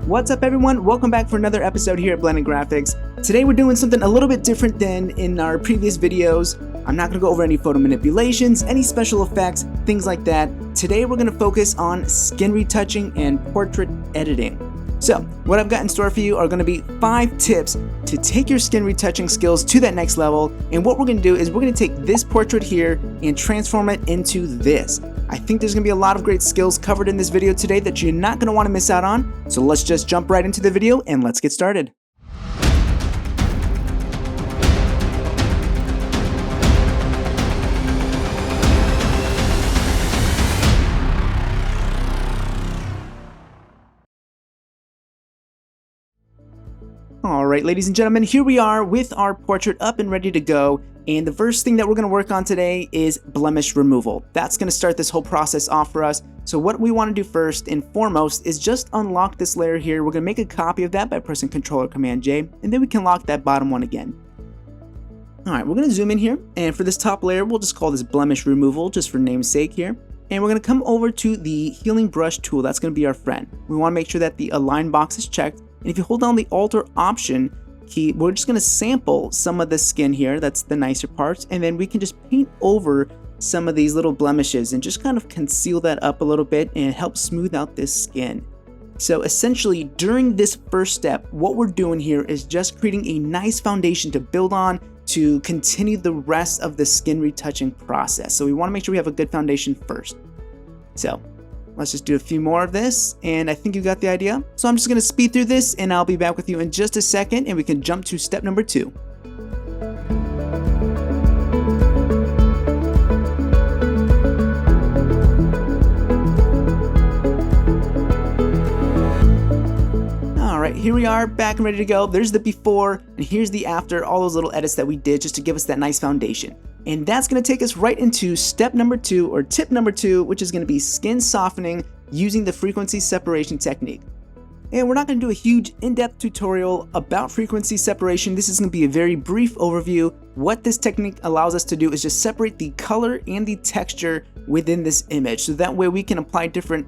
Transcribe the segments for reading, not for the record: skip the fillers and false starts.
What's up everyone? Welcome back for another episode here at Blending Graphics. Today we're doing something a little bit different than in our previous videos. I'm not going to go over any photo manipulations, any special effects, things like that. Today we're going to focus on skin retouching and portrait editing. So what I've got in store for you are going to be 5 tips to take your skin retouching skills to that next level. And what we're going to do is we're going to take this portrait here and transform it into this. I think there's going to be a lot of great skills covered in this video today that you're not going to want to miss out on. So let's just jump right into the video and let's get started. Alright, ladies and gentlemen, here we are with our portrait up and ready to go. And the first thing that we're going to work on today is blemish removal. That's going to start this whole process off for us. So what we want to do first and foremost is just unlock this layer here. We're going to make a copy of that by pressing Ctrl or Command J, and then we can lock that bottom one again. Alright, we're going to zoom in here, and for this top layer, we'll just call this blemish removal just for name's sake here. And we're going to come over to the healing brush tool. That's going to be our friend. We want to make sure that the align box is checked. And if you hold down the Alt or Option key, we're just going to sample some of the skin here. That's the nicer parts. And then we can just paint over some of these little blemishes and just kind of conceal that up a little bit and help smooth out this skin. So essentially, during this first step, what we're doing here is just creating a nice foundation to build on to continue the rest of the skin retouching process. So we want to make sure we have a good foundation first. So let's just do a few more of this, and I think you got the idea. So I'm just going to speed through this, and I'll be back with you in just a second, and we can jump to step number 2. Alright, here we are, back and ready to go. There's the before, and here's the after, all those little edits that we did just to give us that nice foundation. And that's going to take us right into step number 2, or tip number 2, which is going to be skin softening using the frequency separation technique. And we're not going to do a huge in-depth tutorial about frequency separation. This is going to be a very brief overview. What this technique allows us to do is just separate the color and the texture within this image. So that way we can apply different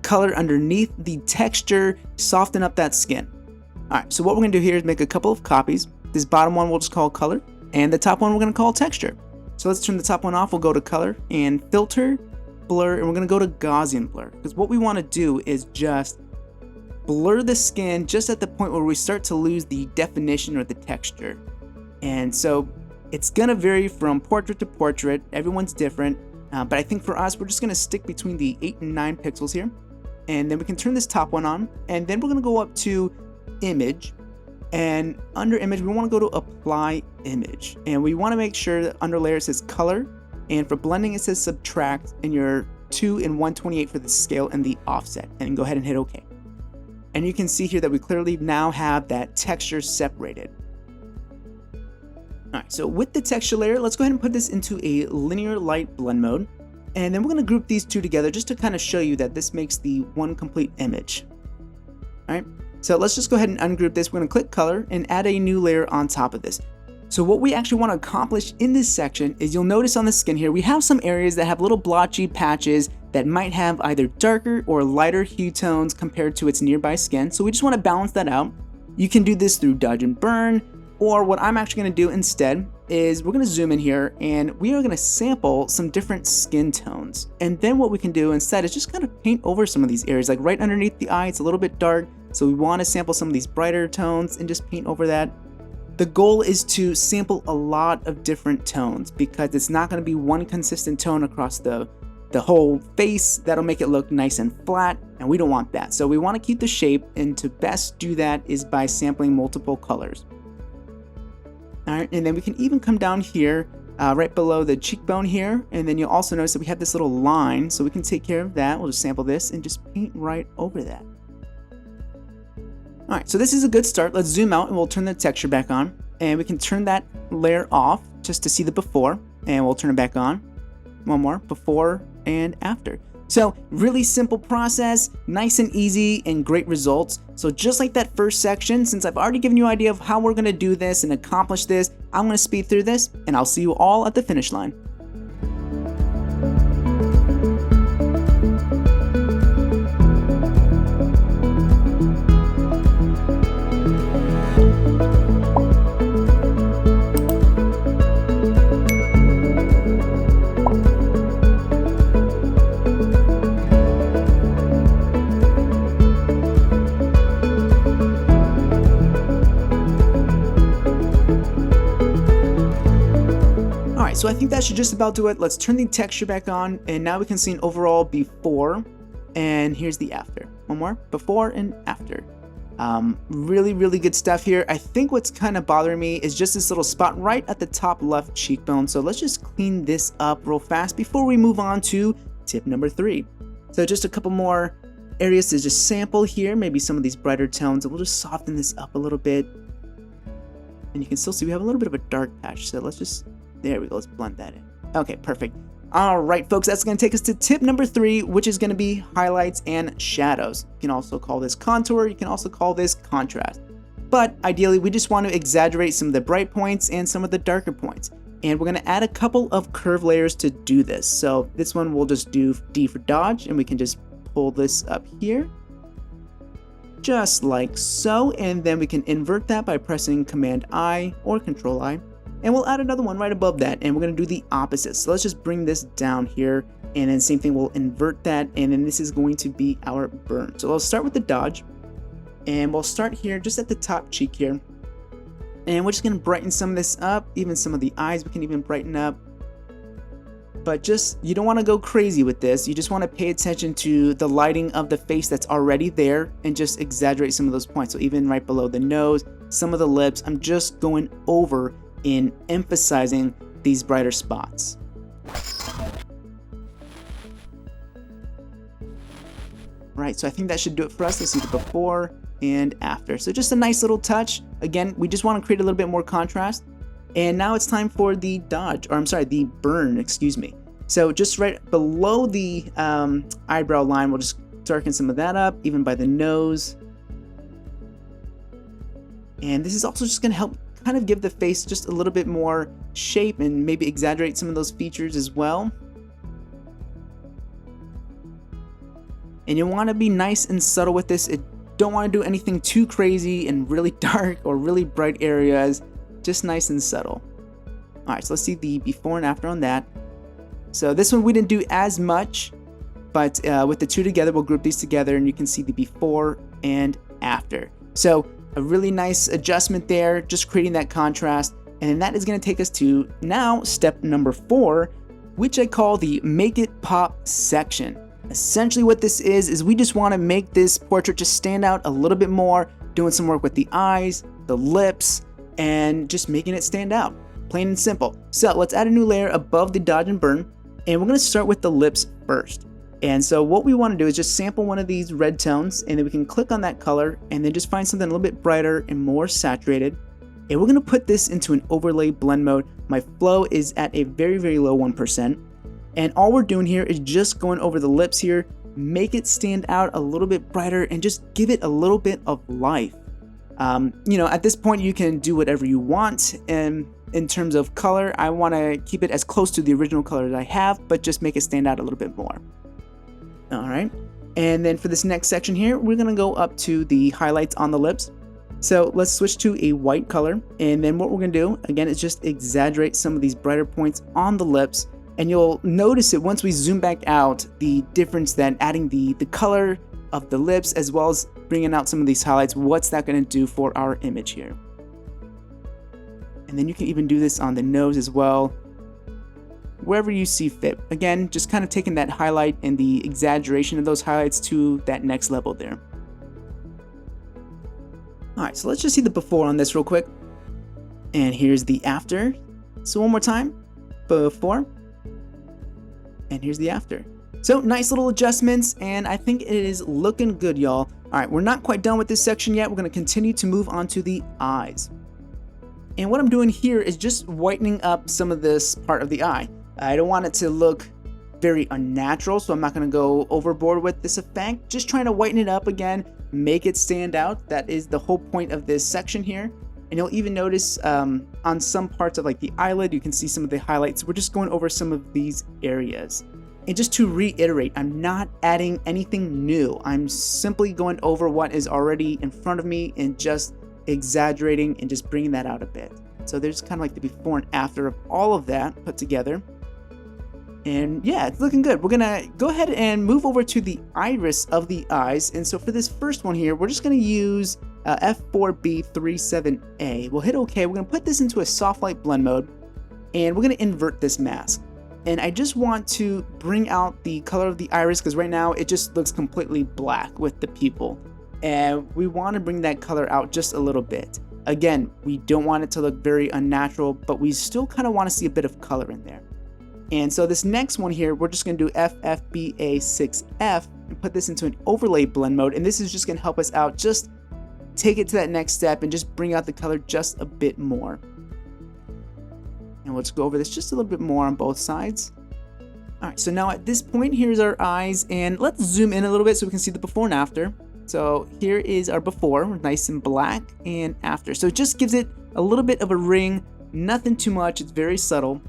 color underneath the texture, soften up that skin. Alright, so what we're going to do here is make a couple of copies. This bottom one we'll just call color, and the top one we're going to call texture. So let's turn the top one off. We'll go to color and filter, blur, and we're going to go to Gaussian blur. Because what we want to do is just blur the skin just at the point where we start to lose the definition or the texture. And so it's going to vary from portrait to portrait. Everyone's different. But I think for us, we're just going to stick between the 8 and 9 pixels here. And then we can turn this top one on. And then we're going to go up to image. And under image, we want to go to apply image, and we want to make sure that under layer it says color, and for blending it says subtract, and your 2 and 128 for the scale and the offset, and go ahead and hit OK. And you can see here that we clearly now have that texture separated. Alright, so with the texture layer, let's go ahead and put this into a linear light blend mode, and then we're going to group these two together just to kind of show you that this makes the one complete image. Alright. So let's just go ahead and ungroup this. We're going to click color and add a new layer on top of this. So what we actually want to accomplish in this section is you'll notice on the skin here, we have some areas that have little blotchy patches that might have either darker or lighter hue tones compared to its nearby skin. So we just want to balance that out. You can do this through dodge and burn, or what I'm actually going to do instead is we're going to zoom in here and we are going to sample some different skin tones. And then what we can do instead is just kind of paint over some of these areas, like right underneath the eye, it's a little bit dark. So we want to sample some of these brighter tones and just paint over that. The goal is to sample a lot of different tones because it's not going to be one consistent tone across the whole face. That'll make it look nice and flat, and we don't want that. So we want to keep the shape, and to best do that is by sampling multiple colors. Alright, and then we can even come down here right below the cheekbone here, and then you'll also notice that we have this little line, so we can take care of that. We'll just sample this and just paint right over that. Alright, so this is a good start. Let's zoom out and we'll turn the texture back on. And we can turn that layer off just to see the before. And we'll turn it back on. One more, before and after. So really simple process, nice and easy and great results. So just like that first section, since I've already given you an idea of how we're going to do this and accomplish this, I'm going to speed through this and I'll see you all at the finish line. so I think that should just about do it. Let's turn the texture back on, and now we can see an overall before, and here's the after. One more, before and after. Really good stuff here. I think what's kind of bothering me is just this little spot right at the top left cheekbone. So let's just clean this up real fast before we move on to tip number 3. So just a couple more areas to just sample here, maybe some of these brighter tones, and we'll just soften this up a little bit. And you can still see we have a little bit of a dark patch, so let's just, there we go, let's blend that in. Okay, perfect. All right, folks, that's going to take us to tip number 3, which is going to be highlights and shadows. You can also call this contour, you can also call this contrast. But ideally, we just want to exaggerate some of the bright points and some of the darker points. And we're going to add a couple of curve layers to do this. So this one we'll just do D for dodge, and we can just pull this up here, just like so. And then we can invert that by pressing Command I or Control I. And we'll add another one right above that, and we're going to do the opposite. So let's just bring this down here, and then same thing, we'll invert that, and then this is going to be our burn. So I'll start with the dodge, and we'll start here just at the top cheek here. And we're just going to brighten some of this up, even some of the eyes we can even brighten up. But just, you don't want to go crazy with this. You just want to pay attention to the lighting of the face that's already there and just exaggerate some of those points. So even right below the nose, some of the lips, I'm just going over in emphasizing these brighter spots. Right, so I think that should do it for us. Let's see the before and after. So just a nice little touch. Again, we just want to create a little bit more contrast. And now it's time for the dodge, or I'm sorry, the burn, excuse me. So just right below the eyebrow line, we'll just darken some of that up, even by the nose. And this is also just going to help kind of give the face just a little bit more shape and maybe exaggerate some of those features as well. And you want to be nice and subtle with this. You don't want to do anything too crazy and really dark or really bright areas. Just nice and subtle. Alright, so let's see the before and after on that. So this one we didn't do as much, but with the two together, we'll group these together and you can see the before and after. So a really nice adjustment there, just creating that contrast. And then that is going to take us to now step number 4, which I call the make it pop section. Essentially what this is we just want to make this portrait just stand out a little bit more, doing some work with the eyes, the lips, and just making it stand out, plain and simple. So let's add a new layer above the dodge and burn, and we're going to start with the lips first. And so what we want to do is just sample one of these red tones, and then we can click on that color and then just find something a little bit brighter and more saturated. And we're going to put this into an overlay blend mode. My flow is at a very low 1%. And all we're doing here is just going over the lips here, make it stand out a little bit brighter and just give it a little bit of life. You know, at this point you can do whatever you want, and in terms of color, I want to keep it as close to the original color that I have, but just make it stand out a little bit more. Alright, and then for this next section here, we're going to go up to the highlights on the lips. So let's switch to a white color, and then what we're going to do, again, is just exaggerate some of these brighter points on the lips, and you'll notice it once we zoom back out, the difference that adding the color of the lips as well as bringing out some of these highlights, what's that going to do for our image here. And then you can even do this on the nose as well, wherever you see fit. Again, just kind of taking that highlight and the exaggeration of those highlights to that next level there. Alright, so let's just see the before on this real quick. And here's the after. So one more time, before. And here's the after. So nice little adjustments, and I think it is looking good, y'all. Alright, we're not quite done with this section yet. We're going to continue to move on to the eyes. And what I'm doing here is just whitening up some of this part of the eye. I don't want it to look very unnatural, so I'm not going to go overboard with this effect. Just trying to whiten it up again, make it stand out. That is the whole point of this section here. And you'll even notice on some parts of like the eyelid, you can see some of the highlights. We're just going over some of these areas. And just to reiterate, I'm not adding anything new. I'm simply going over what is already in front of me and just exaggerating and just bringing that out a bit. So there's kind of like the before and after of all of that put together. And yeah, it's looking good. We're gonna go ahead and move over to the iris of the eyes. And so for this first one here, we're just gonna use F4B37A. We'll hit OK. We're gonna put this into a soft light blend mode. and we're going to invert this mask. And I just want to bring out the color of the iris because right now it just looks completely black with the pupil. And we want to bring that color out just a little bit. Again, we don't want it to look very unnatural, but we still kind of want to see a bit of color in there. And so this next one here, we're just going to do FFBA6F and put this into an overlay blend mode. And this is just going to help us out, just take it to that next step and just bring out the color just a bit more. And we'll just go over this just a little bit more on both sides. All right, so now at this point, here's our eyes, and let's zoom in a little bit so we can see the before and after. So here is our before, nice and black, and after. So it just gives it a little bit of a ring, nothing too much, it's very subtle.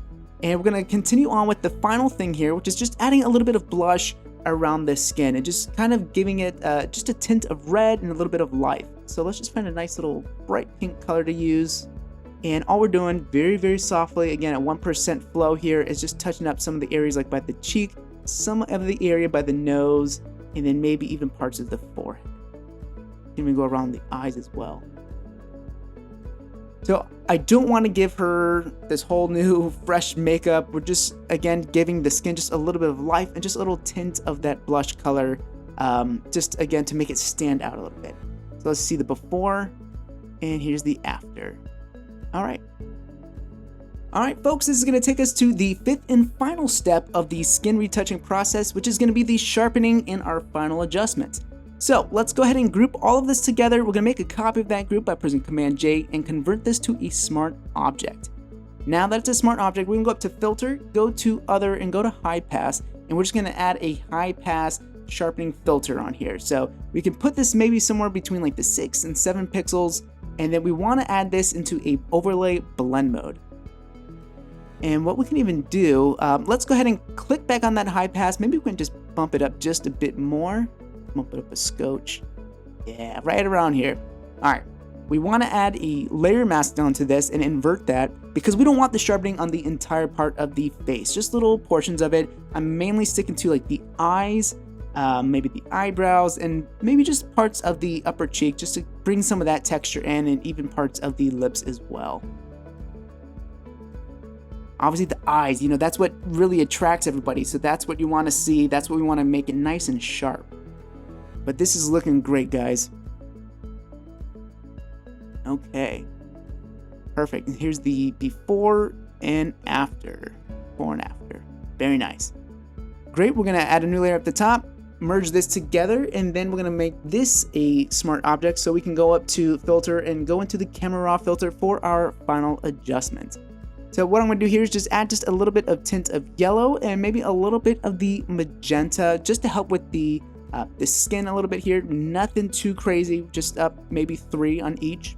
And we're gonna continue on with the final thing here, which is just adding a little bit of blush around the skin and just kind of giving it just a tint of red and a little bit of life. So let's just find a nice little bright pink color to use. And all we're doing very, very softly, again at 1% flow here, is just touching up some of the areas like by the cheek, some of the area by the nose, and then maybe even parts of the forehead. And we go around the eyes as well. So I don't want to give her this whole new fresh makeup. We're just, again, giving the skin just a little bit of life and just a little tint of that blush color, just again to make it stand out a little bit. So let's see the before, and here's the after. All right, folks, this is going to take us to the fifth and final step of the skin retouching process, which is going to be the sharpening in our final adjustments. So let's go ahead and group all of this together. We're going to make a copy of that group by pressing Command J and convert this to a smart object. Now that it's a smart object, we can go up to Filter, go to Other, and go to High Pass, and we're just going to add a high pass sharpening filter on here. So we can put this maybe somewhere between like the 6 and 7 pixels. And then we want to add this into a overlay blend mode. And what we can even do, let's go ahead and click back on that high pass. Maybe we can just bump it up just a bit more. Bump it up a scotch. Yeah, right around here. All right, we want to add a layer mask onto this and invert that because we don't want the sharpening on the entire part of the face, just little portions of it. I'm mainly sticking to like the eyes, maybe the eyebrows, and maybe just parts of the upper cheek just to bring some of that texture in, and even parts of the lips as well. Obviously the eyes, that's what really attracts everybody, so that's what you want to see, that's what we want to make it nice and sharp. But this is looking great, guys. Okay, perfect. And here's the before and after. Before and after, very nice. Great, we're gonna add a new layer at the top, merge this together, and then we're gonna make this a smart object so we can go up to Filter and go into the Camera Raw filter for our final adjustment. So what I'm gonna do here is just add just a little bit of tint of yellow and maybe a little bit of the magenta just to help with the skin a little bit here. Nothing too crazy, just up maybe 3 on each.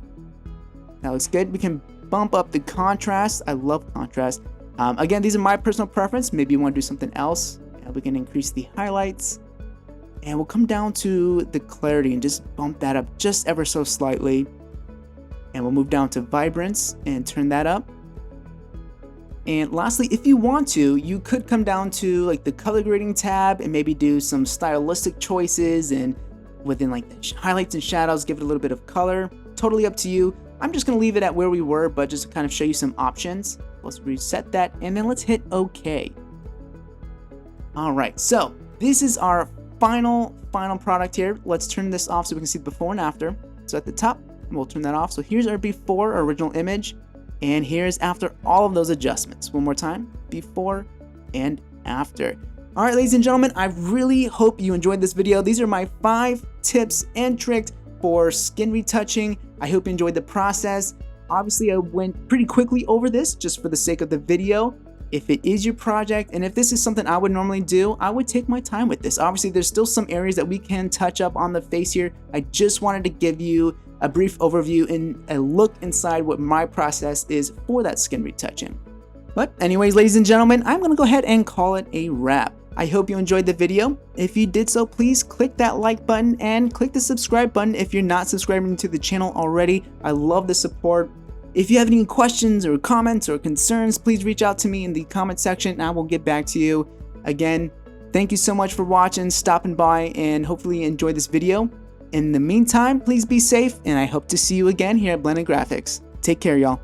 That looks good. We can bump up the contrast. I love contrast. Again, these are my personal preference. Maybe you want to do something else. We can increase the highlights. And we'll come down to the clarity and just bump that up just ever so slightly. And we'll move down to vibrance and turn that up. And lastly, if you want to, you could come down to like the color grading tab and maybe do some stylistic choices, and within like the highlights and shadows, give it a little bit of color. Totally up to you. I'm just going to leave it at where we were, but just to kind of show you some options. Let's reset that, and then let's hit OK. All right, so this is our final product here. Let's turn this off so we can see the before and after. So at the top, we'll turn that off. So here's our before, our original image, and here's after all of those adjustments. One more time, before and after. All right, ladies and gentlemen, I really hope you enjoyed this video. These are my 5 tips and tricks for skin retouching. I hope you enjoyed the process. Obviously, I went pretty quickly over this just for the sake of the video. If it is your project, and if this is something I would normally do, I would take my time with this. Obviously, there's still some areas that we can touch up on the face here. I just wanted to give you a brief overview and a look inside what my process is for that skin retouching. But anyways, ladies and gentlemen, I'm gonna go ahead and call it a wrap. I hope you enjoyed the video. If you did so, please click that like button and click the subscribe button if you're not subscribing to the channel already. I love the support. If you have any questions or comments or concerns, please reach out to me in the comment section and I will get back to you. Again, thank you so much for watching, stopping by, and hopefully you enjoyed this video. In the meantime, please be safe, and I hope to see you again here at Blended Graphics. Take care, y'all.